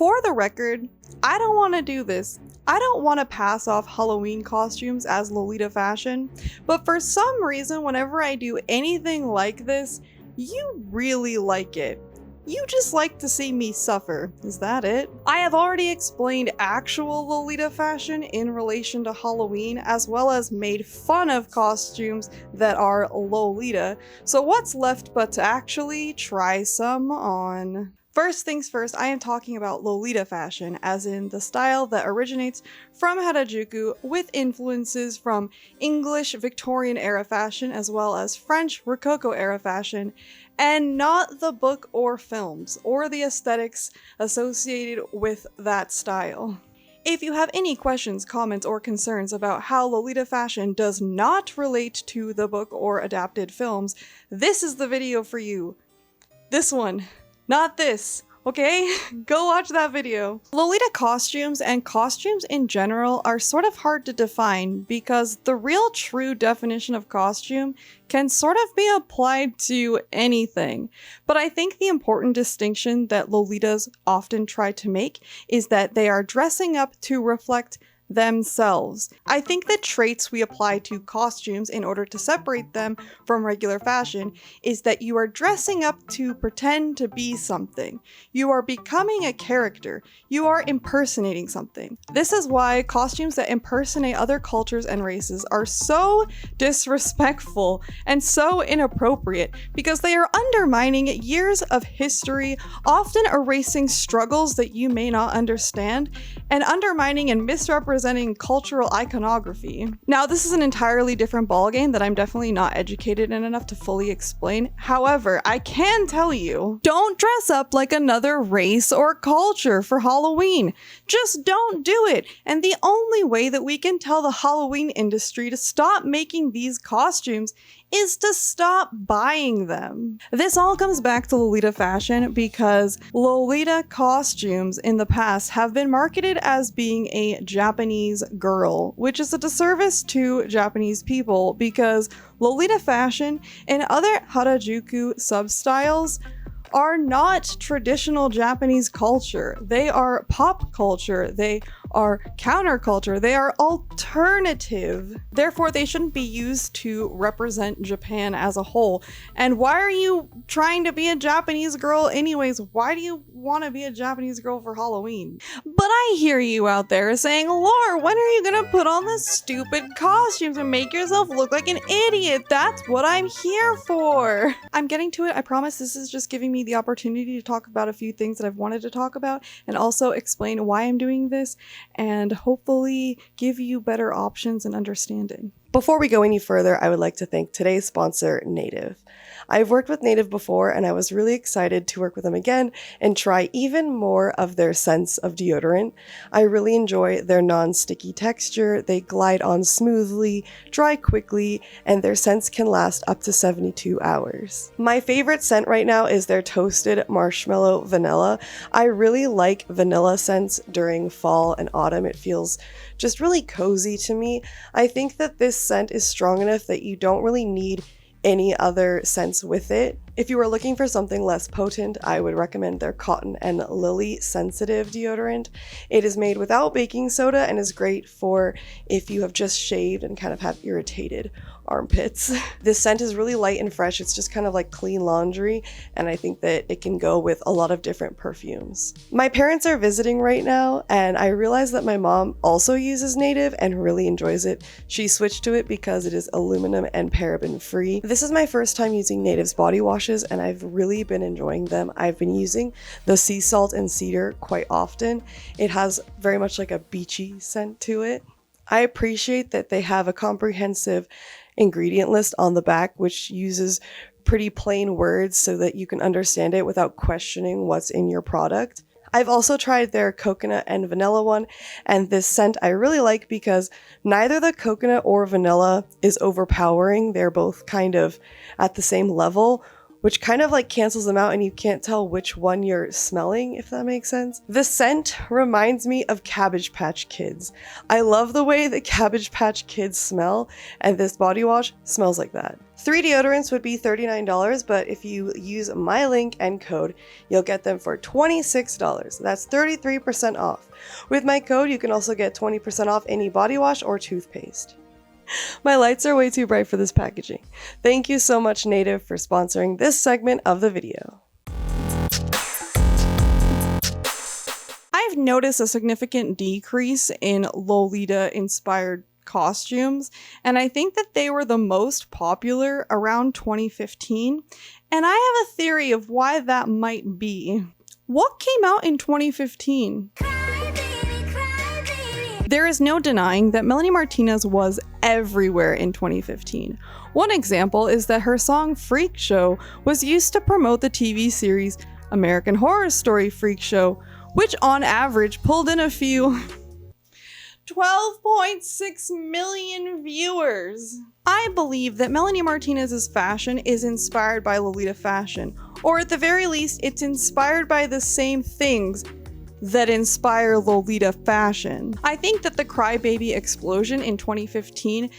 For the record, I don't want to do this. I don't want to pass off Halloween costumes as Lolita Fashion, but for some reason, whenever I do anything like this, you really like it. You just like to see me suffer. Is that it? I have already explained actual Lolita fashion in relation to Halloween, as well as made fun of costumes that are Lolita, so what's left but to actually try some on? First things first, I am talking about Lolita fashion, as in the style that originates from Harajuku with influences from English Victorian era fashion as well as French Rococo era fashion, and not the book or films or the aesthetics associated with that style. If you have any questions, comments, or concerns about how Lolita fashion does not relate to the book or adapted films, this is the video for you. This one. Not this, okay? Go watch that video. Lolita costumes and costumes in general are sort of hard to define because the real true definition of costume can sort of be applied to anything. But I think the important distinction that Lolitas often try to make is that they are dressing up to reflect themselves. I think the traits we apply to costumes in order to separate them from regular fashion is that you are dressing up to pretend to be something. You are becoming a character. You are impersonating something. This is why costumes that impersonate other cultures and races are so disrespectful and so inappropriate because they are undermining years of history, often erasing struggles that you may not understand, and undermining and misrepresenting cultural iconography. Now, this is an entirely different ballgame that I'm definitely not educated in enough to fully explain. However, I can tell you, don't dress up like another race or culture for Halloween. Just don't do it. And the only way that we can tell the Halloween industry to stop making these costumes is to stop buying them. This all comes back to Lolita fashion because Lolita costumes in the past have been marketed as being a Japanese girl, which is a disservice to Japanese people because Lolita fashion and other Harajuku substyles are not traditional Japanese culture. They are pop culture. They are counterculture. They are alternative. Therefore, they shouldn't be used to represent Japan as a whole. And why are you trying to be a Japanese girl anyways? Why do you want to be a Japanese girl for Halloween? But I hear you out there saying, Lor, when are you gonna put on this stupid costumes and make yourself look like an idiot? That's what I'm here for. I'm getting to it. I promise this is just giving me the opportunity to talk about a few things that I've wanted to talk about and also explain why I'm doing this and hopefully give you better options and understanding. Before we go any further, I would like to thank today's sponsor, Native. I've worked with Native before and I was really excited to work with them again and try even more of their scents of deodorant. I really enjoy their non-sticky texture, they glide on smoothly, dry quickly, and their scents can last up to 72 hours. My favorite scent right now is their toasted marshmallow vanilla. I really like vanilla scents during fall and autumn. It feels just really cozy to me. I think that this scent is strong enough that you don't really need any other scents with it. If you are looking for something less potent, I would recommend their Cotton and Lily Sensitive deodorant. It is made without baking soda and is great for if you have just shaved and kind of have irritated armpits. This scent is really light and fresh. It's just kind of like clean laundry, and I think that it can go with a lot of different perfumes. My parents are visiting right now, and I realized that my mom also uses Native and really enjoys it. She switched to it because it is aluminum and paraben free. This is my first time using Native's body washes, and I've really been enjoying them. I've been using the sea salt and cedar quite often. It has very much like a beachy scent to it. I appreciate that they have a comprehensive ingredient list on the back, which uses pretty plain words so that you can understand it without questioning what's in your product. I've also tried their coconut and vanilla one, and this scent I really like because neither the coconut or vanilla is overpowering. They're both kind of at the same level, which kind of like cancels them out and you can't tell which one you're smelling, if that makes sense. The scent reminds me of Cabbage Patch Kids. I love the way that Cabbage Patch Kids smell, and this body wash smells like that. 3 deodorants would be $39, but if you use my link and code, you'll get them for $26. That's 33% off. With my code, you can also get 20% off any body wash or toothpaste. My lights are way too bright for this packaging. Thank you so much, Native, for sponsoring this segment of the video. I've noticed a significant decrease in Lolita-inspired costumes, and I think that they were the most popular around 2015, and I have a theory of why that might be. What came out in 2015? There is no denying that Melanie Martinez was everywhere in 2015. One example is that her song Freak Show was used to promote the TV series American Horror Story Freak Show, which on average pulled in a few 12.6 million viewers. I believe that Melanie Martinez's fashion is inspired by Lolita Fashion, or at the very least, it's inspired by the same things that inspire Lolita Fashion. I think that the Crybaby explosion in 2015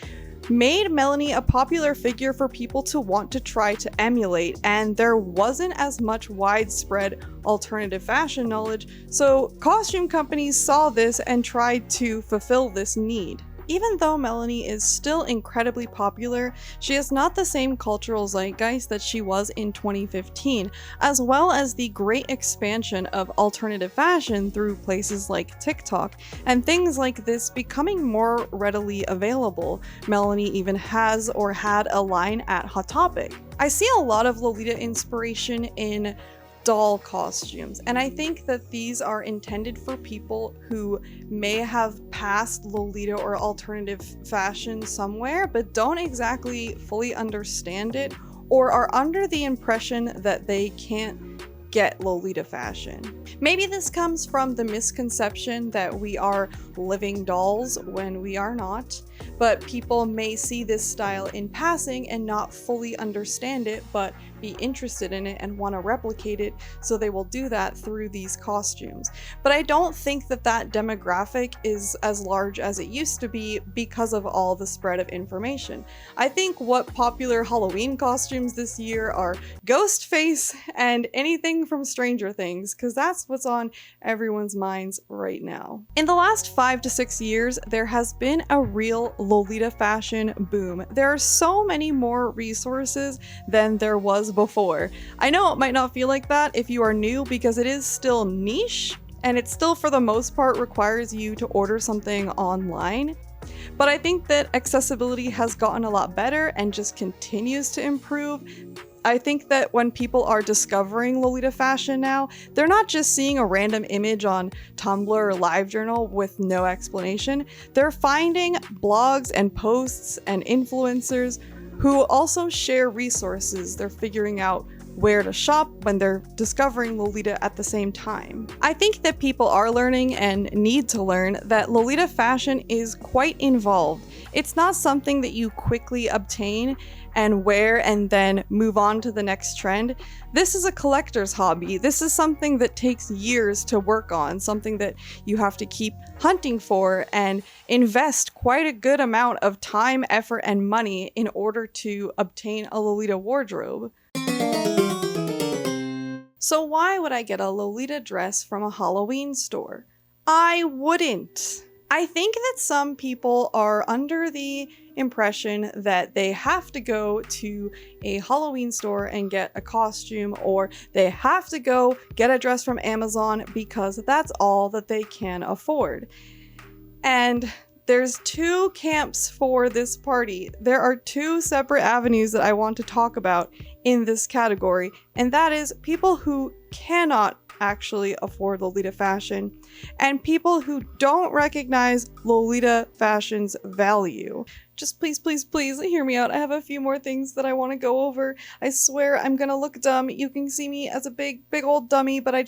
made Melanie a popular figure for people to want to try to emulate, and there wasn't as much widespread alternative fashion knowledge, so costume companies saw this and tried to fulfill this need. Even though Melanie is still incredibly popular, she is not the same cultural zeitgeist that she was in 2015, as well as the great expansion of alternative fashion through places like TikTok, and things like this becoming more readily available. Melanie even has or had a line at Hot Topic. I see a lot of Lolita inspiration in doll costumes, and I think that these are intended for people who may have passed Lolita or alternative fashion somewhere but don't exactly fully understand it, or are under the impression that they can't get Lolita fashion. Maybe this comes from the misconception that we are living dolls when we are not, but people may see this style in passing and not fully understand it, but be interested in it and want to replicate it, so they will do that through these costumes. But I don't think that that demographic is as large as it used to be because of all the spread of information. I think what popular Halloween costumes this year are Ghostface and anything from Stranger Things, because that's what's on everyone's minds right now. In the last 5 to 6 years, there has been a real Lolita fashion boom. There are so many more resources than there was before. I know it might not feel like that if you are new, because it is still niche and it still for the most part requires you to order something online. But I think that accessibility has gotten a lot better and just continues to improve. I think that when people are discovering Lolita fashion now, they're not just seeing a random image on Tumblr or LiveJournal with no explanation. They're finding blogs and posts and influencers who also share resources. They're figuring out where to shop when they're discovering Lolita at the same time. I think that people are learning and need to learn that Lolita fashion is quite involved. It's not something that you quickly obtain and wear and then move on to the next trend. This is a collector's hobby. This is something that takes years to work on, something that you have to keep hunting for and invest quite a good amount of time, effort, and money in order to obtain a Lolita wardrobe. So why would I get a Lolita dress from a Halloween store? I wouldn't. I think that some people are under the impression that they have to go to a Halloween store and get a costume, or they have to go get a dress from Amazon because that's all that they can afford. And there's 2 camps for this party. There are 2 separate avenues that I want to talk about in this category, and that is people who cannot actually afford Lolita fashion and people who don't recognize Lolita fashion's value. just please, please, please hear me out. I have a few more things that I want to go over. I swear I'm gonna look dumb. You can see me as a big old dummy, but I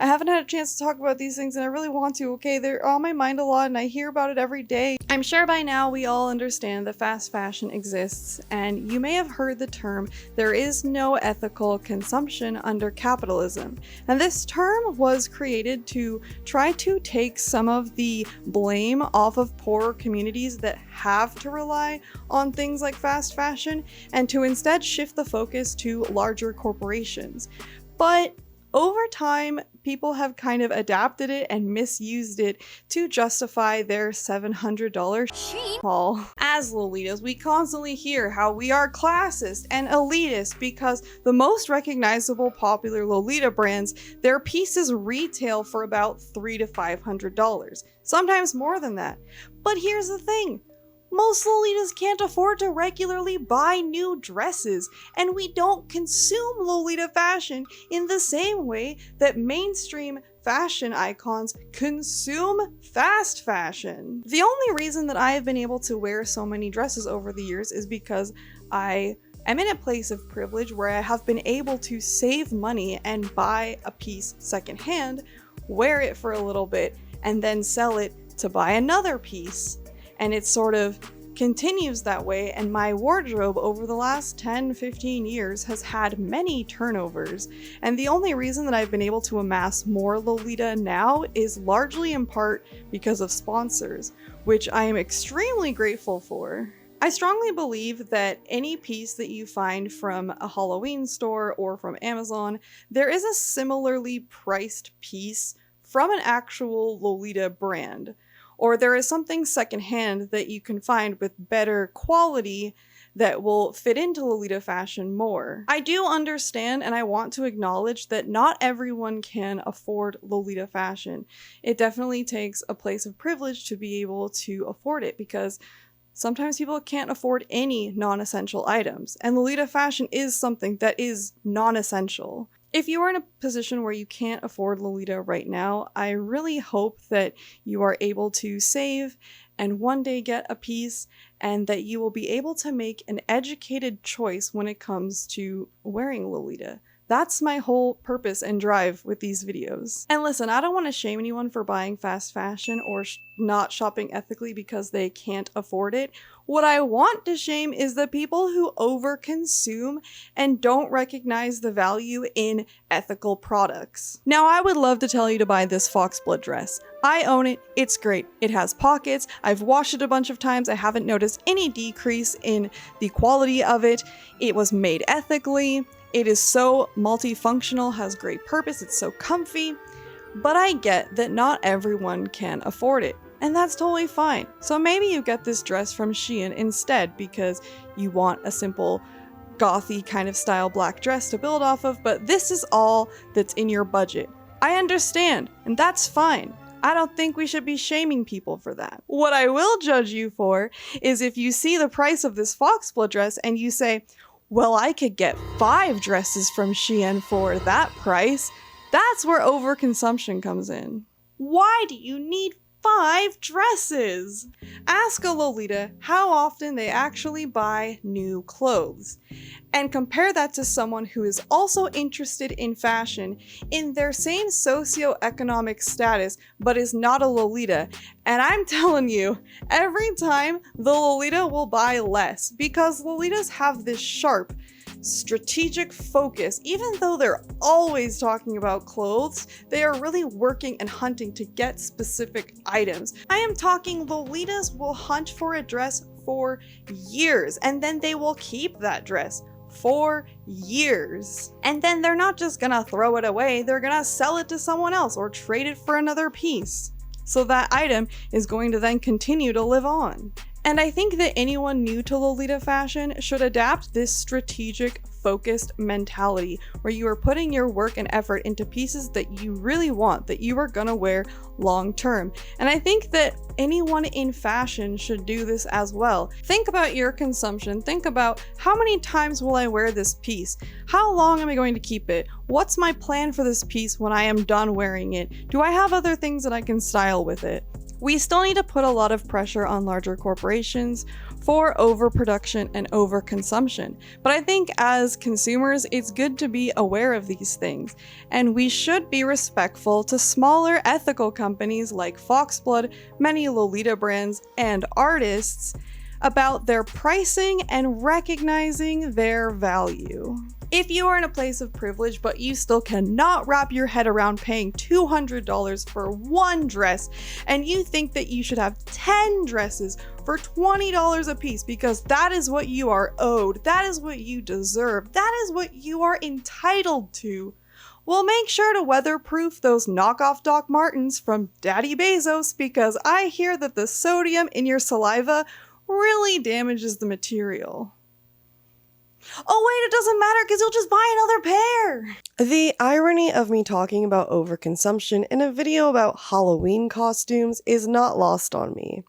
haven't had a chance to talk about these things and I really want to, okay? They're on my mind a lot and I hear about it every day. I'm sure by now we all understand that fast fashion exists, and you may have heard the term, there is no ethical consumption under capitalism. And this term was created to try to take some of the blame off of poorer communities that have to rely on things like fast fashion, and to instead shift the focus to larger corporations. But over time, people have kind of adapted it and misused it to justify their $700 haul. As Lolitas, we constantly hear how we are classist and elitist because the most recognizable popular Lolita brands, their pieces retail for about $300 to $500, sometimes more than that. But here's the thing. Most Lolitas can't afford to regularly buy new dresses, and we don't consume Lolita fashion in the same way that mainstream fashion icons consume fast fashion. The only reason that I have been able to wear so many dresses over the years is because I am in a place of privilege where I have been able to save money and buy a piece secondhand, wear it for a little bit, and then sell it to buy another piece. And it sort of continues that way, and my wardrobe over the last 10-15 years has had many turnovers. And the only reason that I've been able to amass more Lolita now is largely in part because of sponsors, which I am extremely grateful for. I strongly believe that any piece that you find from a Halloween store or from Amazon, there is a similarly priced piece from an actual Lolita brand. Or there is something secondhand that you can find with better quality that will fit into Lolita fashion more. I do understand and I want to acknowledge that not everyone can afford Lolita fashion. It definitely takes a place of privilege to be able to afford it, because sometimes people can't afford any non-essential items, and Lolita fashion is something that is non-essential. If you are in a position where you can't afford Lolita right now, I really hope that you are able to save and one day get a piece, and that you will be able to make an educated choice when it comes to wearing Lolita. That's my whole purpose and drive with these videos. And listen, I don't want to shame anyone for buying fast fashion or not shopping ethically because they can't afford it. What I want to shame is the people who overconsume and don't recognize the value in ethical products. Now, I would love to tell you to buy this foxblood dress. I own it, it's great. It has pockets, I've washed it a bunch of times, I haven't noticed any decrease in the quality of it. It was made ethically. It is so multifunctional, has great purpose, it's so comfy, but I get that not everyone can afford it, and that's totally fine. So maybe you get this dress from Shein instead because you want a simple gothy kind of style black dress to build off of, but this is all that's in your budget. I understand, and that's fine. I don't think we should be shaming people for that. What I will judge you for is if you see the price of this foxblood dress and you say, well, I could get 5 dresses from Shein for that price. That's where overconsumption comes in. Why do you need 5 dresses? Ask a Lolita how often they actually buy new clothes, and compare that to someone who is also interested in fashion in their same socioeconomic status but is not a Lolita, and I'm telling you, every time the Lolita will buy less, because Lolitas have this sharp, strategic focus. Even though they're always talking about clothes, they are really working and hunting to get specific items. I am talking Lolitas will hunt for a dress for years, and then they will keep that dress for years. And then they're not just gonna throw it away, they're gonna sell it to someone else or trade it for another piece. So that item is going to then continue to live on. And I think that anyone new to Lolita fashion should adapt this strategic, focused mentality where you are putting your work and effort into pieces that you really want, that you are gonna wear long term. And I think that anyone in fashion should do this as well. Think about your consumption. Think about, how many times will I wear this piece? How long am I going to keep it? What's my plan for this piece when I am done wearing it? Do I have other things that I can style with it? We still need to put a lot of pressure on larger corporations for overproduction and overconsumption, but I think as consumers, it's good to be aware of these things, and we should be respectful to smaller ethical companies like Foxblood, many Lolita brands, and artists about their pricing and recognizing their value. If you are in a place of privilege but you still cannot wrap your head around paying $200 for one dress, and you think that you should have 10 dresses for $20 a piece because that is what you are owed, that is what you deserve, that is what you are entitled to, well, make sure to weatherproof those knockoff Doc Martens from Daddy Bezos, because I hear that the sodium in your saliva really damages the material. Oh wait, it doesn't matter because you'll just buy another pair! The irony of me talking about overconsumption in a video about Halloween costumes is not lost on me.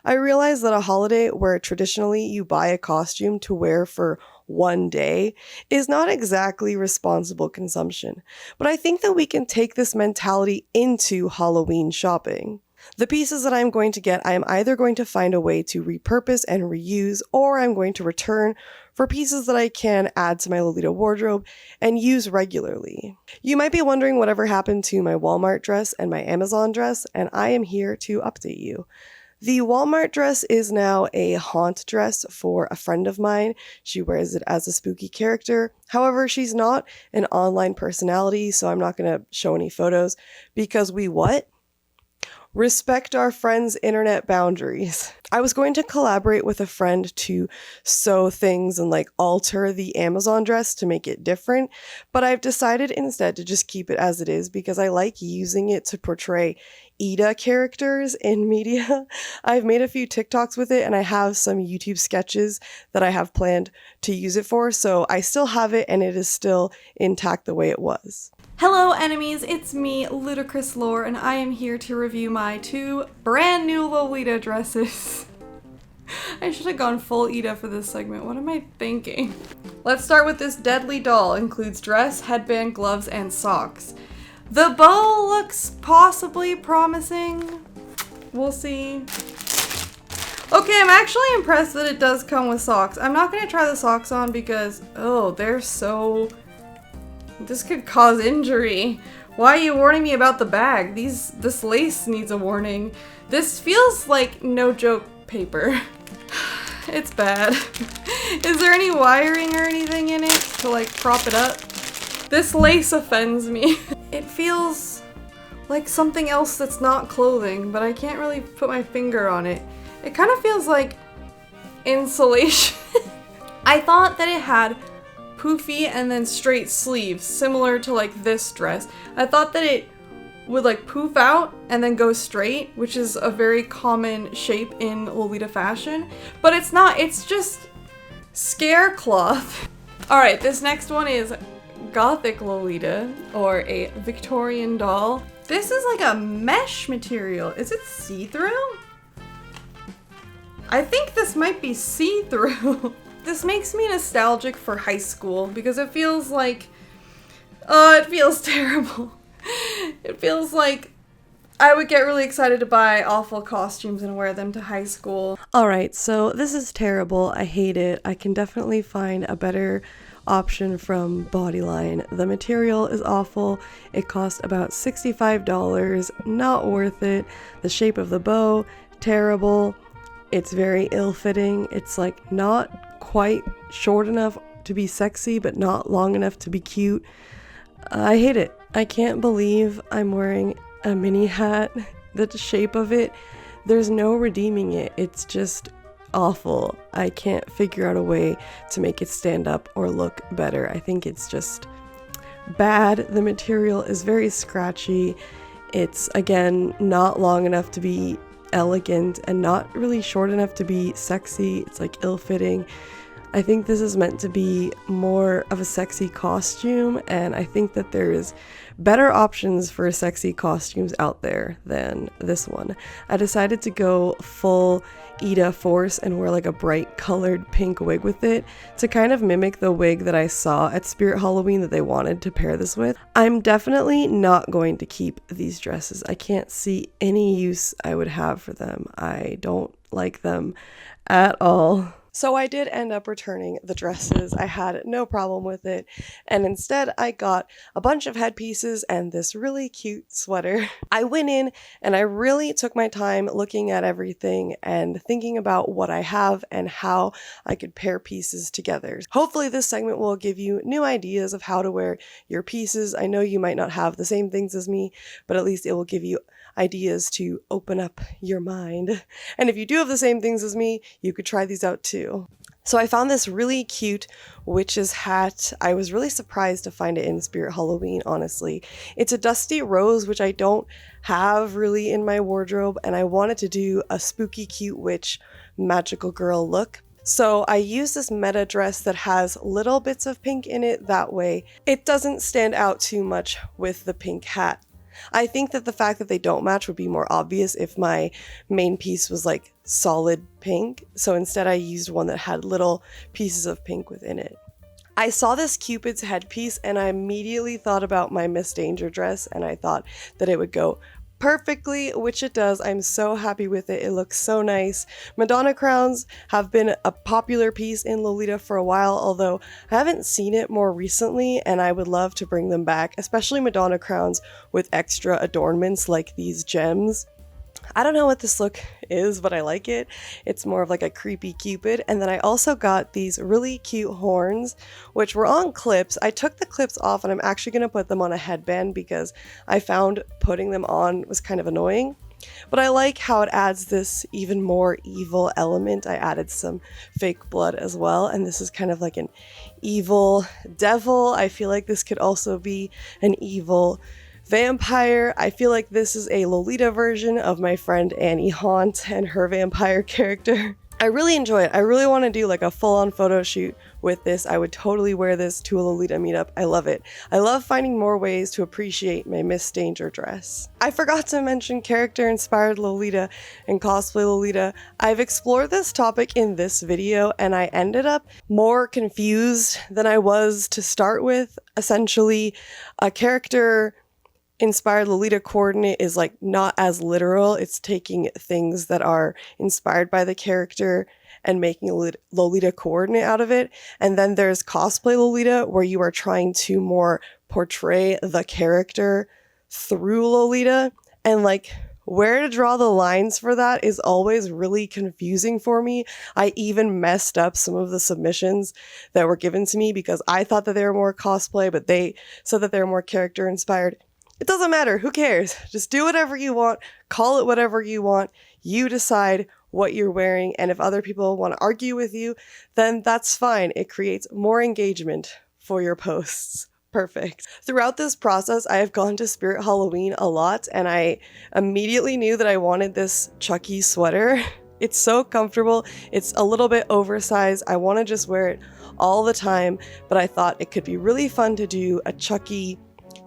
I realize that a holiday where traditionally you buy a costume to wear for one day is not exactly responsible consumption, but I think that we can take this mentality into Halloween shopping. The pieces that I'm going to get, I am either going to find a way to repurpose and reuse, or I'm going to return for pieces that I can add to my Lolita wardrobe and use regularly. You might be wondering whatever happened to my Walmart dress and my Amazon dress, and I am here to update you. The Walmart dress is now a haunt dress for a friend of mine. She wears it as a spooky character. However, she's not an online personality, so I'm not going to show any photos because we what? Respect our friends' internet boundaries. I was going to collaborate with a friend to sew things and alter the Amazon dress to make it different, but I've decided instead to just keep it as it is because I like using it to portray Ida characters in media. I've made a few TikToks with it and I have some YouTube sketches that I have planned to use it for, so I still have it and it is still intact the way it was. Hello enemies, it's me, Ludicrous Lor, and I am here to review my 2 brand new Lolita dresses. I should have gone full Ida for this segment, what am I thinking? Let's start with this deadly doll. Includes dress, headband, gloves, and socks. The bow looks possibly promising. We'll see. Okay, I'm actually impressed that it does come with socks. I'm not gonna try the socks on because, oh, they're so... This could cause injury. Why are you warning me about the bag? This lace needs a warning. This feels like no joke paper. It's bad. Is there any wiring or anything in it to prop it up? This lace offends me. It feels like something else that's not clothing, but I can't really put my finger on it. It kind of feels like insulation. I thought that it had poofy and then straight sleeves, similar to this dress. I thought that it would poof out and then go straight, which is a very common shape in Lolita fashion, but it's not, it's just scare cloth. Alright, this next one is Gothic Lolita, or a Victorian doll. This is like a mesh material. Is it see-through? I think this might be see-through. This makes me nostalgic for high school because it feels like, it feels terrible. It feels like I would get really excited to buy awful costumes and wear them to high school. Alright, so this is terrible. I hate it. I can definitely find a better option from Bodyline. The material is awful. It cost about $65. Not worth it. The shape of the bow, terrible. It's very ill-fitting. It's not quite short enough to be sexy, but not long enough to be cute. I hate it. I can't believe I'm wearing a mini hat. The shape of it, there's no redeeming it. It's just awful. I can't figure out a way to make it stand up or look better. I think it's just bad. The material is very scratchy. It's, again, not long enough to be elegant and not really short enough to be sexy. It's ill-fitting. I think this is meant to be more of a sexy costume, and I think that there's better options for sexy costumes out there than this one. I decided to go full Ida Force and wear like a bright colored pink wig with it to kind of mimic the wig that I saw at Spirit Halloween that they wanted to pair this with. I'm definitely not going to keep these dresses. I can't see any use I would have for them. I don't like them at all. So I did end up returning the dresses. I had no problem with it, and instead I got a bunch of headpieces and this really cute sweater. I went in and I really took my time looking at everything and thinking about what I have and how I could pair pieces together. Hopefully this segment will give you new ideas of how to wear your pieces. I know you might not have the same things as me, but at least it will give you ideas to open up your mind. And if you do have the same things as me, you could try these out too. So I found this really cute witch's hat. I was really surprised to find it in Spirit Halloween, honestly. It's a dusty rose, which I don't have really in my wardrobe, and I wanted to do a spooky cute witch magical girl look. So I used this meta dress that has little bits of pink in it, that way it doesn't stand out too much with the pink hat. I think that the fact that they don't match would be more obvious if my main piece was like solid pink, so instead I used one that had little pieces of pink within it. I saw this Cupid's headpiece and I immediately thought about my Miss Danger dress, and I thought that it would go perfectly, which it does. I'm so happy with it. It looks so nice. Madonna crowns have been a popular piece in Lolita for a while, although I haven't seen it more recently, and I would love to bring them back, especially Madonna crowns with extra adornments like these gems. I don't know what this look is, but I like it. It's more of like a creepy Cupid. And then I also got these really cute horns, which were on clips. I took the clips off and I'm actually going to put them on a headband because I found putting them on was kind of annoying. But I like how it adds this even more evil element. I added some fake blood as well, and this is kind of like an evil devil. I feel like this could also be an evil vampire. I feel like this is a Lolita version of my friend Annie Haunt and her vampire character. I really enjoy it. I really want to do like a full-on photo shoot with this. I would totally wear this to a Lolita meetup. I love it. I love finding more ways to appreciate my Miss Danger dress. I forgot to mention character-inspired Lolita and cosplay Lolita. I've explored this topic in this video and I ended up more confused than I was to start with. Essentially, a character inspired Lolita coordinate is like not as literal. It's taking things that are inspired by the character and making a Lolita coordinate out of it. And then there's cosplay Lolita, where you are trying to more portray the character through Lolita. And like where to draw the lines for that is always really confusing for me. I even messed up some of the submissions that were given to me because I thought that they were more cosplay, but they said that they were more character inspired. It doesn't matter. Who cares? Just do whatever you want. Call it whatever you want. You decide what you're wearing. And if other people want to argue with you, then that's fine. It creates more engagement for your posts. Perfect. Throughout this process, I have gone to Spirit Halloween a lot, and I immediately knew that I wanted this Chucky sweater. It's so comfortable. It's a little bit oversized. I want to just wear it all the time, but I thought it could be really fun to do a Chucky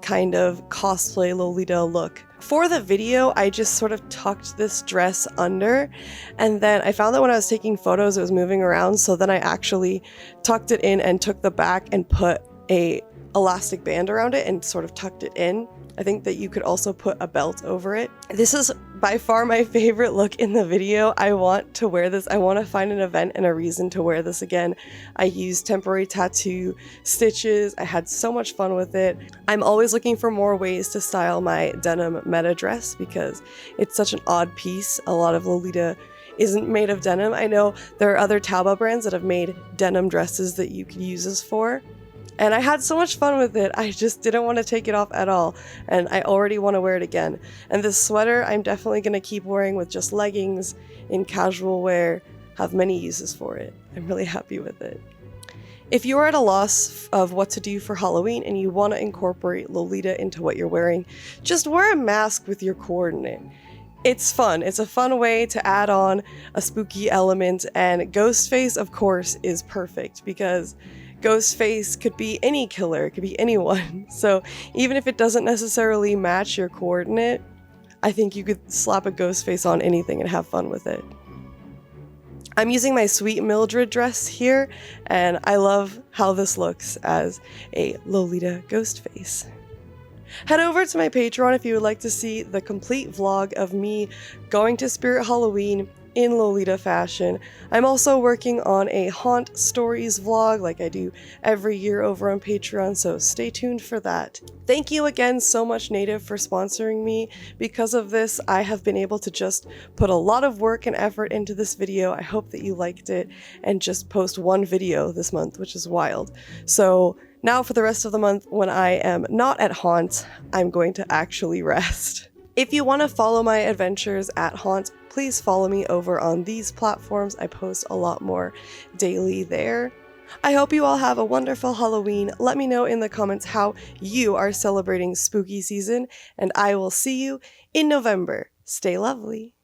kind of cosplay Lolita look. For the video, I just sort of tucked this dress under, and then I found that when I was taking photos, it was moving around, so then I actually tucked it in and took the back and put a elastic band around it and sort of tucked it in. I think that you could also put a belt over it. This is by far my favorite look in the video. I want to wear this. I want to find an event and a reason to wear this again. I used temporary tattoo stitches. I had so much fun with it. I'm always looking for more ways to style my denim meta dress because it's such an odd piece. A lot of Lolita isn't made of denim. I know there are other Tauba brands that have made denim dresses that you could use this for. And I had so much fun with it. I just didn't want to take it off at all. And I already want to wear it again. And this sweater, I'm definitely going to keep wearing with just leggings in casual wear. Have many uses for it. I'm really happy with it. If you are at a loss of what to do for Halloween and you want to incorporate Lolita into what you're wearing, just wear a mask with your coordinate. It's fun. It's a fun way to add on a spooky element, and Ghostface, of course, is perfect because Ghostface could be any killer, it could be anyone. So even if it doesn't necessarily match your coordinate, I think you could slap a Ghostface on anything and have fun with it. I'm using my Sweet Mildred dress here, and I love how this looks as a Lolita Ghostface. Head over to my Patreon if you would like to see the complete vlog of me going to Spirit Halloween in Lolita fashion. I'm also working on a Haunt Stories vlog like I do every year over on Patreon, so stay tuned for that. Thank you again so much, Native, for sponsoring me. Because of this, I have been able to just put a lot of work and effort into this video. I hope that you liked it, and just post one video this month, which is wild. So now for the rest of the month, when I am not at Haunt, I'm going to actually rest. If you want to follow my adventures at Haunt, please follow me over on these platforms. I post a lot more daily there. I hope you all have a wonderful Halloween. Let me know in the comments how you are celebrating spooky season, and I will see you in November. Stay lovely.